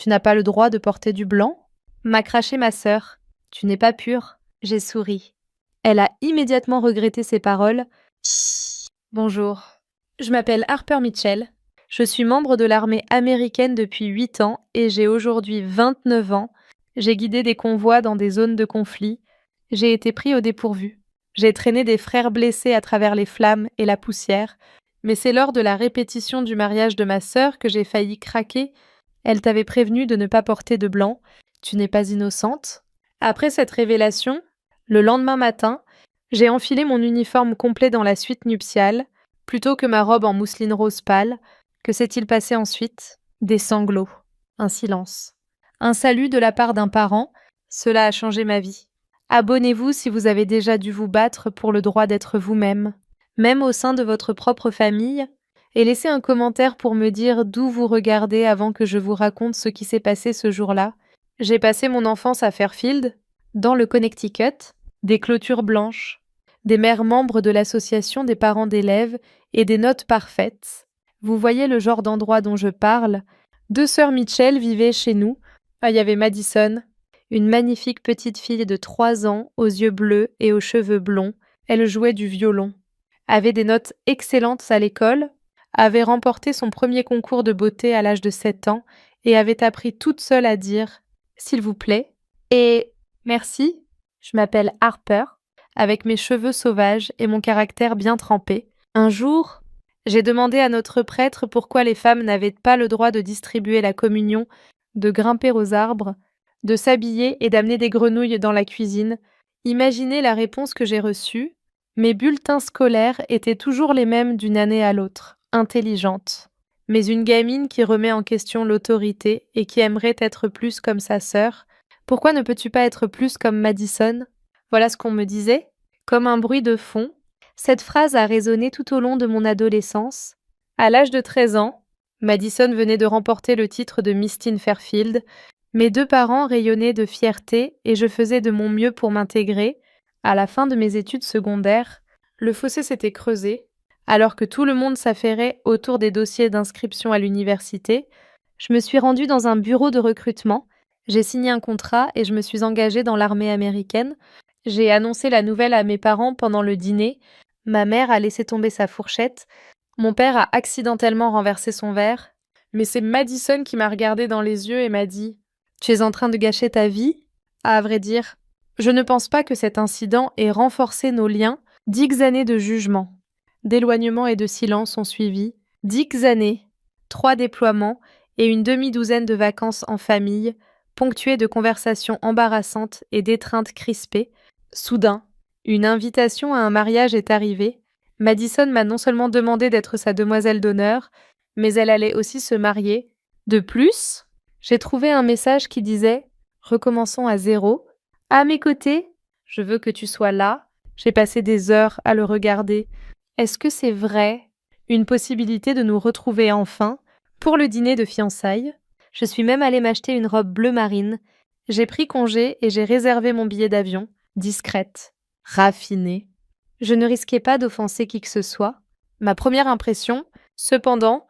Tu n'as pas le droit de porter du blanc ?» M'a craché ma sœur. « Tu n'es pas pure. » J'ai souri. Elle a immédiatement regretté ses paroles. Bonjour. Je m'appelle Harper Mitchell. Je suis membre de l'armée américaine depuis 8 ans et j'ai aujourd'hui 29 ans. J'ai guidé des convois dans des zones de conflit. J'ai été pris au dépourvu. J'ai traîné des frères blessés à travers les flammes et la poussière. Mais c'est lors de la répétition du mariage de ma sœur que j'ai failli craquer. Elle t'avait prévenu de ne pas porter de blanc. Tu n'es pas innocente. Après cette révélation, le lendemain matin, j'ai enfilé mon uniforme complet dans la suite nuptiale, plutôt que ma robe en mousseline rose pâle. Que s'est-il passé ensuite ? Des sanglots, un silence, un salut de la part d'un parent. Cela a changé ma vie. Abonnez-vous si vous avez déjà dû vous battre pour le droit d'être vous-même, même au sein de votre propre famille, et laissez un commentaire pour me dire d'où vous regardez avant que je vous raconte ce qui s'est passé ce jour-là. J'ai passé mon enfance à Fairfield, dans le Connecticut, des clôtures blanches, des mères membres de l'association des parents d'élèves et des notes parfaites. Vous voyez le genre d'endroit dont je parle. 2 sœurs Mitchell vivaient chez nous. Il y avait Madison, une magnifique petite fille de 3 ans, aux yeux bleus et aux cheveux blonds. Elle jouait du violon. Avait des notes excellentes à l'école, avait remporté son premier concours de beauté à l'âge de 7 ans et avait appris toute seule à dire « s'il vous plaît » et « merci, je m'appelle Harper » avec mes cheveux sauvages et mon caractère bien trempé. Un jour, j'ai demandé à notre prêtre pourquoi les femmes n'avaient pas le droit de distribuer la communion, de grimper aux arbres, de s'habiller et d'amener des grenouilles dans la cuisine. Imaginez la réponse que j'ai reçue. Mes bulletins scolaires étaient toujours les mêmes d'une année à l'autre, intelligente. Mais une gamine qui remet en question l'autorité et qui aimerait être plus comme sa sœur. Pourquoi ne peux-tu pas être plus comme Madison ? Voilà ce qu'on me disait, comme un bruit de fond. Cette phrase a résonné tout au long de mon adolescence. À l'âge de 13 ans, Madison venait de remporter le titre de Miss Teen Fairfield. Mes 2 parents rayonnaient de fierté et je faisais de mon mieux pour m'intégrer. À la fin de mes études secondaires, le fossé s'était creusé. Alors que tout le monde s'affairait autour des dossiers d'inscription à l'université, je me suis rendue dans un bureau de recrutement. J'ai signé un contrat et je me suis engagée dans l'armée américaine. J'ai annoncé la nouvelle à mes parents pendant le dîner. Ma mère a laissé tomber sa fourchette. Mon père a accidentellement renversé son verre. Mais c'est Madison qui m'a regardée dans les yeux et m'a dit « Tu es en train de gâcher ta vie ?» À vrai dire, je ne pense pas que cet incident ait renforcé nos liens. 10 années de jugement, d'éloignement et de silence ont suivi. 10 années, 3 déploiements et une demi-douzaine de vacances en famille, ponctuées de conversations embarrassantes et d'étreintes crispées. Soudain, une invitation à un mariage est arrivée. Madison m'a non seulement demandé d'être sa demoiselle d'honneur, mais elle allait aussi se marier. De plus, j'ai trouvé un message qui disait « Recommençons à zéro. À mes côtés, je veux que tu sois là. » J'ai passé des heures à le regarder. Est-ce que c'est vrai ? Une possibilité de nous retrouver enfin pour le dîner de fiançailles. Je suis même allée m'acheter une robe bleu marine. J'ai pris congé et j'ai réservé mon billet d'avion. Discrète, raffinée. Je ne risquais pas d'offenser qui que ce soit. Ma première impression, cependant,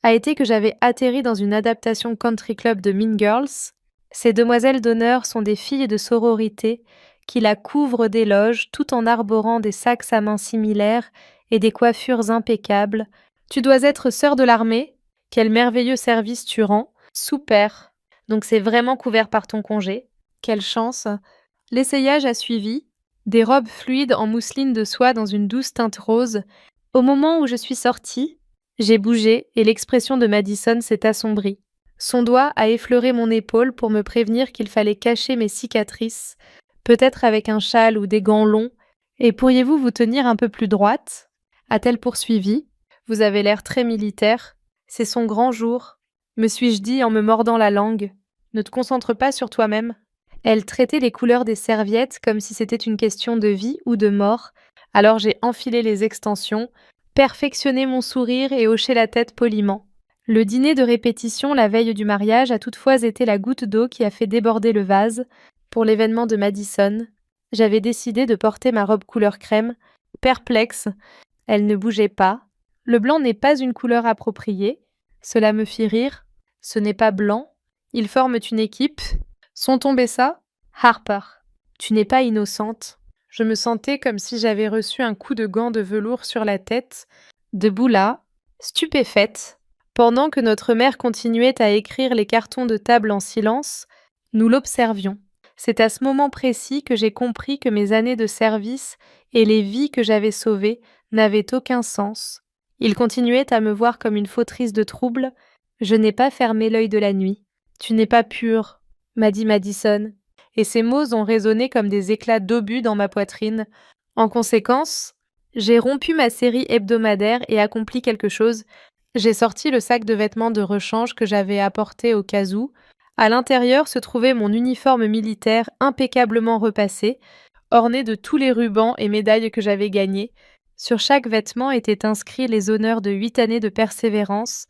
a été que j'avais atterri dans une adaptation country club de Mean Girls. Ces demoiselles d'honneur sont des filles de sororité qui la couvrent d'éloges tout en arborant des sacs à main similaires et des coiffures impeccables. Tu dois être sœur de l'armée. Quel merveilleux service tu rends. Super. Donc c'est vraiment couvert par ton congé. Quelle chance. L'essayage a suivi. Des robes fluides en mousseline de soie dans une douce teinte rose. Au moment où je suis sortie, j'ai bougé et l'expression de Madison s'est assombrie. Son doigt a effleuré mon épaule pour me prévenir qu'il fallait cacher mes cicatrices, peut-être avec un châle ou des gants longs. Et pourriez-vous vous tenir un peu plus droite ? A-t-elle poursuivi. Vous avez l'air très militaire. C'est son grand jour, me suis-je dit en me mordant la langue. Ne te concentre pas sur toi-même. Elle traitait les couleurs des serviettes comme si c'était une question de vie ou de mort. Alors j'ai enfilé les extensions, perfectionné mon sourire et hoché la tête poliment. Le dîner de répétition la veille du mariage a toutefois été la goutte d'eau qui a fait déborder le vase. Pour l'événement de Madison, j'avais décidé de porter ma robe couleur crème. Perplexe, elle ne bougeait pas. Le blanc n'est pas une couleur appropriée. Cela me fit rire. Ce n'est pas blanc. Ils forment une équipe. Sont tombés ça? Harper, tu n'es pas innocente. Je me sentais comme si j'avais reçu un coup de gant de velours sur la tête, debout là, stupéfaite. Pendant que notre mère continuait à écrire les cartons de table en silence, nous l'observions. C'est à ce moment précis que j'ai compris que mes années de service et les vies que j'avais sauvées n'avaient aucun sens. Il continuait à me voir comme une fautrice de trouble. Je n'ai pas fermé l'œil de la nuit. Tu n'es pas pure, m'a dit Madison, et ces mots ont résonné comme des éclats d'obus dans ma poitrine. En conséquence, j'ai rompu ma série hebdomadaire et accompli quelque chose. J'ai sorti le sac de vêtements de rechange que j'avais apporté au cas où. À l'intérieur se trouvait mon uniforme militaire impeccablement repassé, orné de tous les rubans et médailles que j'avais gagnés. Sur chaque vêtement étaient inscrits les honneurs de 8 années de persévérance,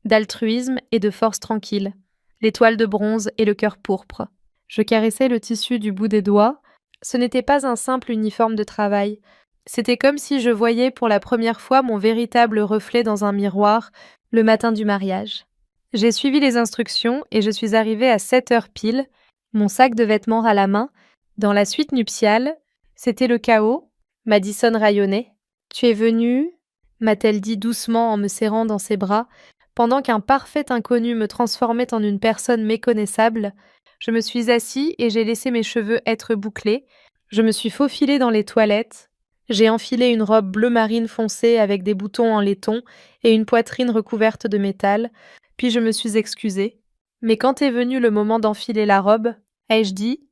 d'altruisme et de force tranquille, l'étoile de bronze et le cœur pourpre. Je caressais le tissu du bout des doigts. Ce n'était pas un simple uniforme de travail. C'était comme si je voyais pour la première fois mon véritable reflet dans un miroir le matin du mariage. J'ai suivi les instructions et je suis arrivée à 7 heures pile, mon sac de vêtements à la main. Dans la suite nuptiale, c'était le chaos. Madison rayonnait. « Tu es venue ?» m'a-t-elle dit doucement en me serrant dans ses bras. Pendant qu'un parfait inconnu me transformait en une personne méconnaissable, je me suis assis et j'ai laissé mes cheveux être bouclés. Je me suis faufilée dans les toilettes. J'ai enfilé une robe bleu marine foncée avec des boutons en laiton et une poitrine recouverte de métal. Puis je me suis excusée. Mais quand est venu le moment d'enfiler la robe, ai-je dit,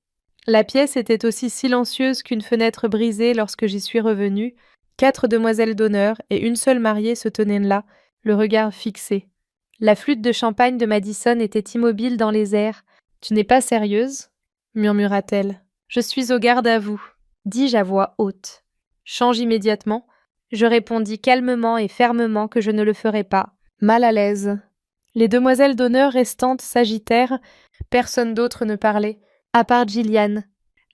la pièce était aussi silencieuse qu'une fenêtre brisée lorsque j'y suis revenue. 4 demoiselles d'honneur et une seule mariée se tenaient là, le regard fixé. La flûte de champagne de Madison était immobile dans les airs. « Tu n'es pas sérieuse ?» murmura-t-elle. « Je suis au garde à vous », dis-je à voix haute. « Change immédiatement ». Je répondis calmement et fermement que je ne le ferais pas, mal à l'aise. Les demoiselles d'honneur restantes s'agitèrent. Personne d'autre ne parlait, à part Gillian,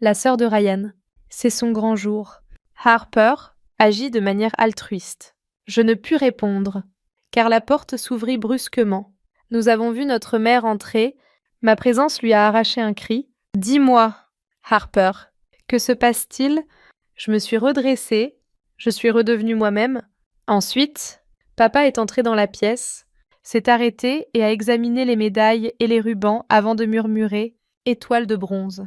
la sœur de Ryan. C'est son grand jour. Harper agit de manière altruiste. Je ne pus répondre, car la porte s'ouvrit brusquement. Nous avons vu notre mère entrer. Ma présence lui a arraché un cri. « Dis-moi, Harper, que se passe-t-il » Je me suis redressée. Je suis redevenue moi-même. Ensuite, papa est entré dans la pièce, s'est arrêté et a examiné les médailles et les rubans avant de murmurer « Étoile de bronze ».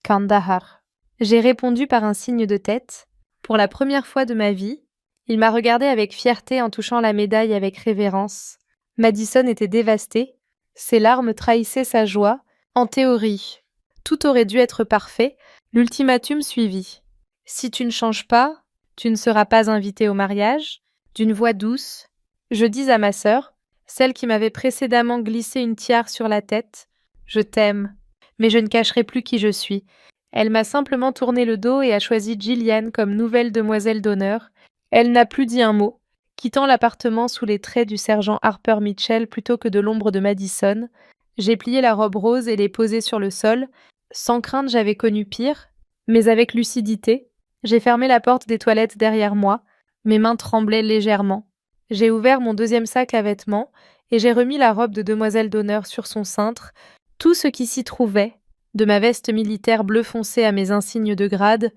Kandahar. J'ai répondu par un signe de tête. Pour la première fois de ma vie, il m'a regardé avec fierté en touchant la médaille avec révérence. Madison était dévastée. Ses larmes trahissaient sa joie. En théorie, tout aurait dû être parfait. L'ultimatum suivit. « Si tu ne changes pas, tu ne seras pas invité au mariage ?» D'une voix douce, je dis à ma sœur, celle qui m'avait précédemment glissé une tiare sur la tête, « Je t'aime, mais je ne cacherai plus qui je suis. » Elle m'a simplement tourné le dos et a choisi Gillian comme nouvelle demoiselle d'honneur. Elle n'a plus dit un mot, quittant l'appartement sous les traits du sergent Harper Mitchell plutôt que de l'ombre de Madison. J'ai plié la robe rose et l'ai posée sur le sol. Sans crainte, j'avais connu pire, mais avec lucidité. J'ai fermé la porte des toilettes derrière moi. Mes mains tremblaient légèrement. J'ai ouvert mon deuxième sac à vêtements et j'ai remis la robe de demoiselle d'honneur sur son cintre. Tout ce qui s'y trouvait, de ma veste militaire bleu foncé à mes insignes de grade,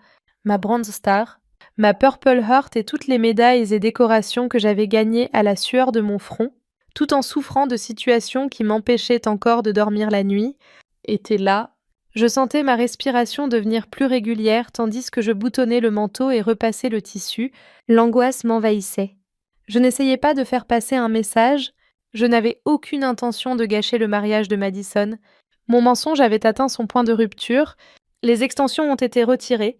ma Bronze Star, ma Purple Heart et toutes les médailles et décorations que j'avais gagnées à la sueur de mon front, tout en souffrant de situations qui m'empêchaient encore de dormir la nuit, étaient là. Je sentais ma respiration devenir plus régulière tandis que je boutonnais le manteau et repassais le tissu. L'angoisse m'envahissait. Je n'essayais pas de faire passer un message. Je n'avais aucune intention de gâcher le mariage de Madison. Mon mensonge avait atteint son point de rupture. Les extensions ont été retirées.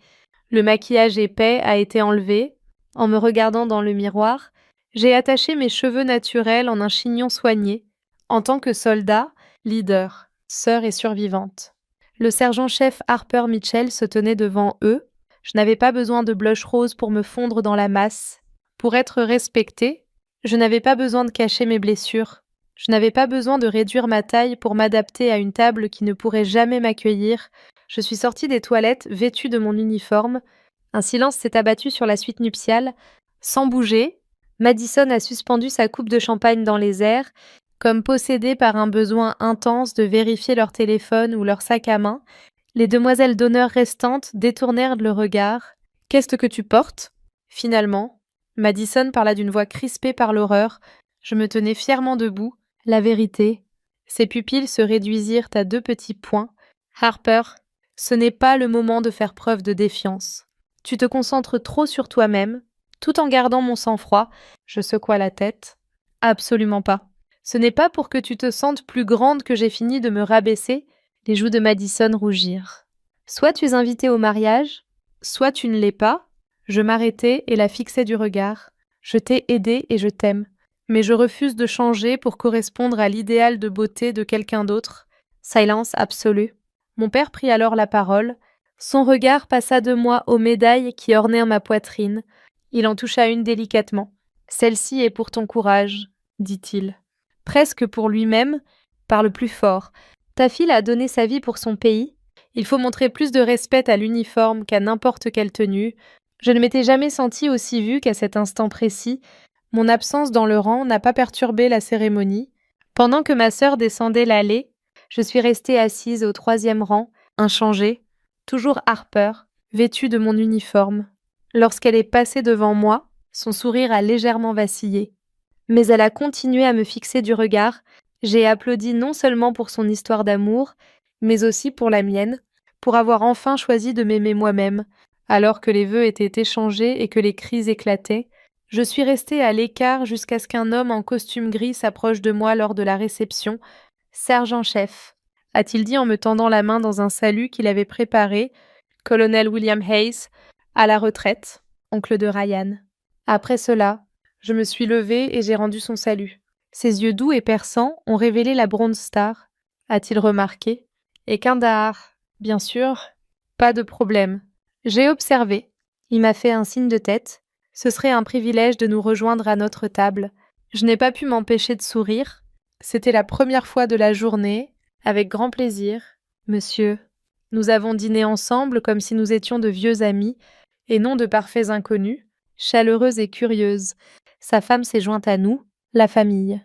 Le maquillage épais a été enlevé. En me regardant dans le miroir, j'ai attaché mes cheveux naturels en un chignon soigné. En tant que soldat, leader, sœur et survivante. Le sergent-chef Harper Mitchell se tenait devant eux. Je n'avais pas besoin de blush rose pour me fondre dans la masse. Pour être respectée, je n'avais pas besoin de cacher mes blessures. Je n'avais pas besoin de réduire ma taille pour m'adapter à une table qui ne pourrait jamais m'accueillir. Je suis sortie des toilettes vêtue de mon uniforme. Un silence s'est abattu sur la suite nuptiale. Sans bouger, Madison a suspendu sa coupe de champagne dans les airs, Comme possédées par un besoin intense de vérifier leur téléphone ou leur sac à main, les demoiselles d'honneur restantes détournèrent le regard. « Qu'est-ce que tu portes ?» Finalement, Madison parla d'une voix crispée par l'horreur. Je me tenais fièrement debout. La vérité. Ses pupilles se réduisirent à 2 petits points. « Harper, ce n'est pas le moment de faire preuve de défiance. Tu te concentres trop sur toi-même, tout en gardant mon sang-froid. » Je secoua la tête. « Absolument pas. Ce n'est pas pour que tu te sentes plus grande que j'ai fini de me rabaisser. » Les joues de Madison rougirent. « Soit tu es invitée au mariage, soit tu ne l'es pas. » Je m'arrêtai et la fixai du regard. « Je t'ai aidée et je t'aime. Mais je refuse de changer pour correspondre à l'idéal de beauté de quelqu'un d'autre. » Silence absolu. Mon père prit alors la parole. Son regard passa de moi aux médailles qui ornèrent ma poitrine. Il en toucha une délicatement. « Celle-ci est pour ton courage, » dit-il. Presque pour lui-même, parle plus fort. Ta fille a donné sa vie pour son pays. Il faut montrer plus de respect à l'uniforme qu'à n'importe quelle tenue. Je ne m'étais jamais sentie aussi vue qu'à cet instant précis. Mon absence dans le rang n'a pas perturbé la cérémonie. Pendant que ma sœur descendait l'allée, je suis restée assise au 3e rang, inchangée, toujours Harper, vêtue de mon uniforme. Lorsqu'elle est passée devant moi, son sourire a légèrement vacillé. Mais elle a continué à me fixer du regard. J'ai applaudi non seulement pour son histoire d'amour, mais aussi pour la mienne, pour avoir enfin choisi de m'aimer moi-même. Alors que les vœux étaient échangés et que les cris éclataient, je suis restée à l'écart jusqu'à ce qu'un homme en costume gris s'approche de moi lors de la réception. « Sergent-chef », a-t-il dit en me tendant la main dans un salut qu'il avait préparé. « Colonel William Hayes, à la retraite, oncle de Ryan. » Après cela, je me suis levée et j'ai rendu son salut. Ses yeux doux et perçants ont révélé la Bronze Star, a-t-il remarqué. Et Kandahar, bien sûr, pas de problème. J'ai observé. Il m'a fait un signe de tête. Ce serait un privilège de nous rejoindre à notre table. Je n'ai pas pu m'empêcher de sourire. C'était la première fois de la journée. Avec grand plaisir, monsieur. Nous avons dîné ensemble comme si nous étions de vieux amis, et non de parfaits inconnus. Chaleureuse et curieuse, sa femme s'est jointe à nous, la famille.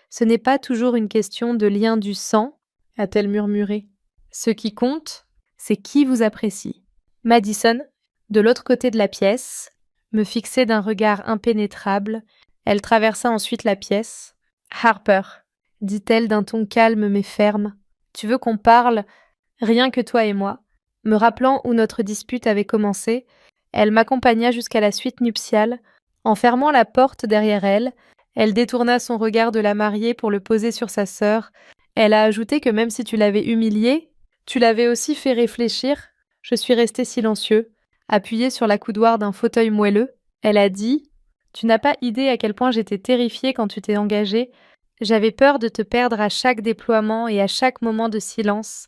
Ce n'est pas toujours une question de lien du sang, a-t-elle murmuré. Ce qui compte, c'est qui vous apprécie. Madison, de l'autre côté de la pièce, me fixait d'un regard impénétrable. Elle traversa ensuite la pièce. « Harper, » dit-elle d'un ton calme mais ferme, « tu veux qu'on parle, rien que toi et moi ?» Me rappelant où notre dispute avait commencé, elle m'accompagna jusqu'à la suite nuptiale. En fermant la porte derrière elle, elle détourna son regard de la mariée pour le poser sur sa sœur. Elle a ajouté que même si tu l'avais humiliée, tu l'avais aussi fait réfléchir. Je suis restée silencieux, appuyée sur l'accoudoir d'un fauteuil moelleux. Elle a dit « Tu n'as pas idée à quel point j'étais terrifiée quand tu t'es engagée. J'avais peur de te perdre à chaque déploiement et à chaque moment de silence. »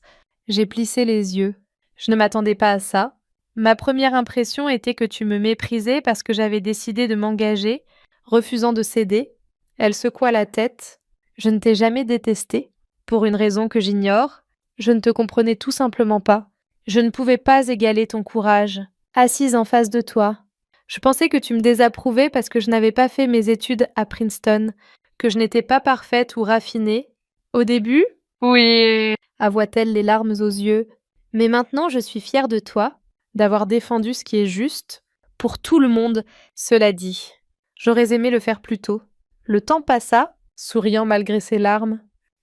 J'ai plissé les yeux. Je ne m'attendais pas à ça. Ma première impression était que tu me méprisais parce que j'avais décidé de m'engager, refusant de céder. Elle secoua la tête. Je ne t'ai jamais détesté, pour une raison que j'ignore. Je ne te comprenais tout simplement pas. Je ne pouvais pas égaler ton courage. Assise en face de toi. Je pensais que tu me désapprouvais parce que je n'avais pas fait mes études à Princeton, que je n'étais pas parfaite ou raffinée. Au début, oui, avoua-t-elle les larmes aux yeux. Mais maintenant je suis fière de toi, d'avoir défendu ce qui est juste, pour tout le monde, cela dit. J'aurais aimé le faire plus tôt. Le temps passa, souriant malgré ses larmes.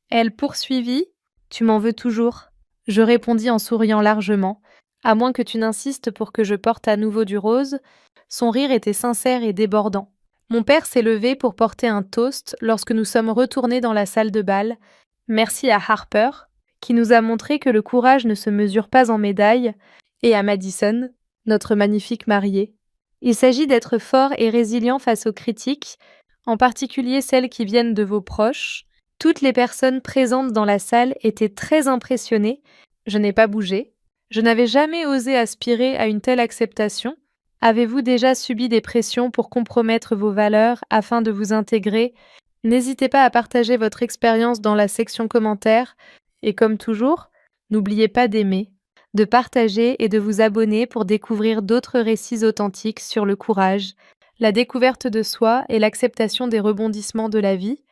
Elle poursuivit « Tu m'en veux toujours ?» Je répondis en souriant largement. « À moins que tu n'insistes pour que je porte à nouveau du rose. » Son rire était sincère et débordant. Mon père s'est levé pour porter un toast lorsque nous sommes retournés dans la salle de bal. Merci à Harper, qui nous a montré que le courage ne se mesure pas en médailles, et à Madison, notre magnifique mariée. Il s'agit d'être fort et résilient face aux critiques, en particulier celles qui viennent de vos proches. Toutes les personnes présentes dans la salle étaient très impressionnées. Je n'ai pas bougé. Je n'avais jamais osé aspirer à une telle acceptation. Avez-vous déjà subi des pressions pour compromettre vos valeurs afin de vous intégrer? N'hésitez pas à partager votre expérience dans la section commentaires. Et comme toujours, n'oubliez pas d'aimer, de partager et de vous abonner pour découvrir d'autres récits authentiques sur le courage, la découverte de soi et l'acceptation des rebondissements de la vie.